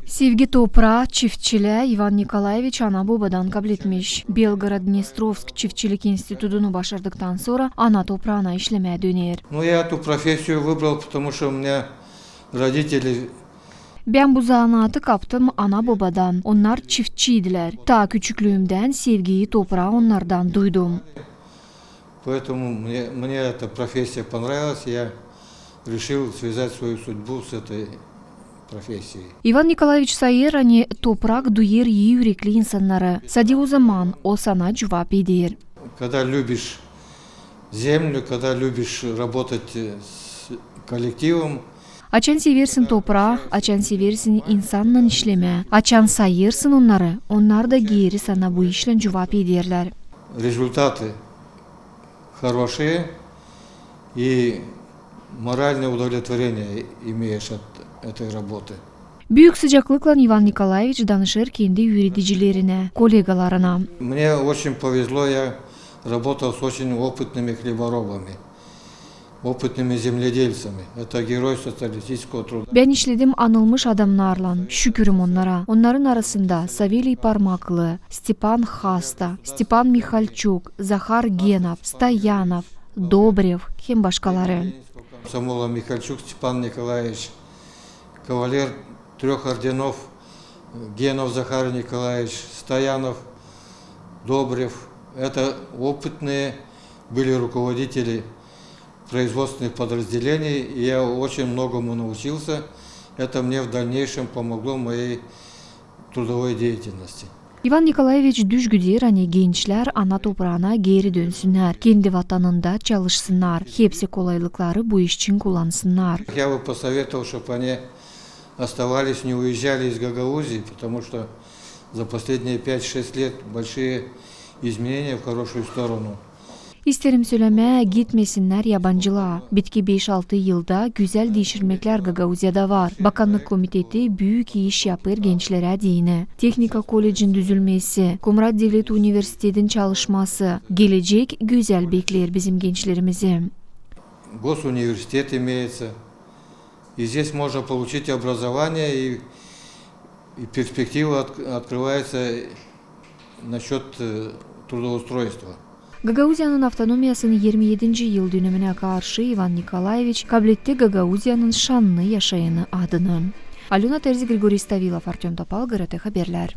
Sevgi toprağı çiftçiliğe Ivan Nikolaevich ana babadan kabul etmiş. Belgorod-Dnestrovsk Çiftçilik İnstitutunu başardıktan sonra ana toprağına işlemeye döner. Я эту профессию выбрал, потому что у меня родители Ben bu zanaatı kaptım ana babadan. Onlar çiftçiydiler. Ta küçüklüğümden sevgiyi toprağa onlardan duydum. Поэтому мне эта профессия понравилась, я решил связать свою судьбу с этой профессией. Ivan Nikolaevich sayır hani toprak duyar iyi yürekli insanları. Sadi o zaman o sana cevap eder. Когда любишь землю, когда любишь работать с коллективом, Açan seversin toprağı, açan seversin insanla işleme. Açan sayırsın onları. Onlar da geri sana bu işle cevap ederler. результаты хорошие и моральное удовлетворение имеешь от этой работы. Büyük sıcaklıkla Ivan Nikolaevich danışır kendi yöneticilerine, kolegalarına. Мне очень повезло, я работал с очень опытными хлеборобами, опытными земледельцами. Это герой социалистического труда. Ben işledim anılmış adamlarla, şükürüm onlara. Onların arasında Savelий Parmaklı, Stepan Hasta, Stepan Mikhalchuk, Zakhar Genov, Stoyanov, Dobrev, hem başkaları. Самула Михальчук Степан Николаевич, кавалер 3 орденов, Генов Захар Николаевич, Стоянов, Добрев. Это опытные были руководители производственных подразделений, и я очень многому научился. Это мне в дальнейшем помогло в моей трудовой деятельности. Ivan Nikolaevich düz güder hani gençler ana toprağına geri dönsünler, kendi vatanında çalışsınlar, hepsi kolaylıkları bu iş için kullansınlar. Я бы посоветовал, чтобы они оставались, не уезжали из Гагаузии, потому что за последние 5-6 лет большие изменения в хорошую сторону. İsterim söylemeye gitmesinler yabancılığa. Bitki 5-6 yılda güzel değiştirmekler Gagauzya'da var. Bakanlık komiteti büyük iş yapır gençlere diyine. Teknika Kolej'in düzülmesi, Komrat Devlet Üniversitesi'nin çalışması, gelecek güzel bekler bizim gençlerimizi. Госуниверситет имеется. И здесь можно получить образование, и перспектива открывается насчет трудоустройства. Gagauzya'nın avtonomiyasının 27. yıl dönümüne karşı Ivan Nikolaevich kabul etti Gagauzya'nın şanlı yaşayanı adını. Alena Terzi, Grigoriy Stavilov, Artyom Topal, GRT Haberler.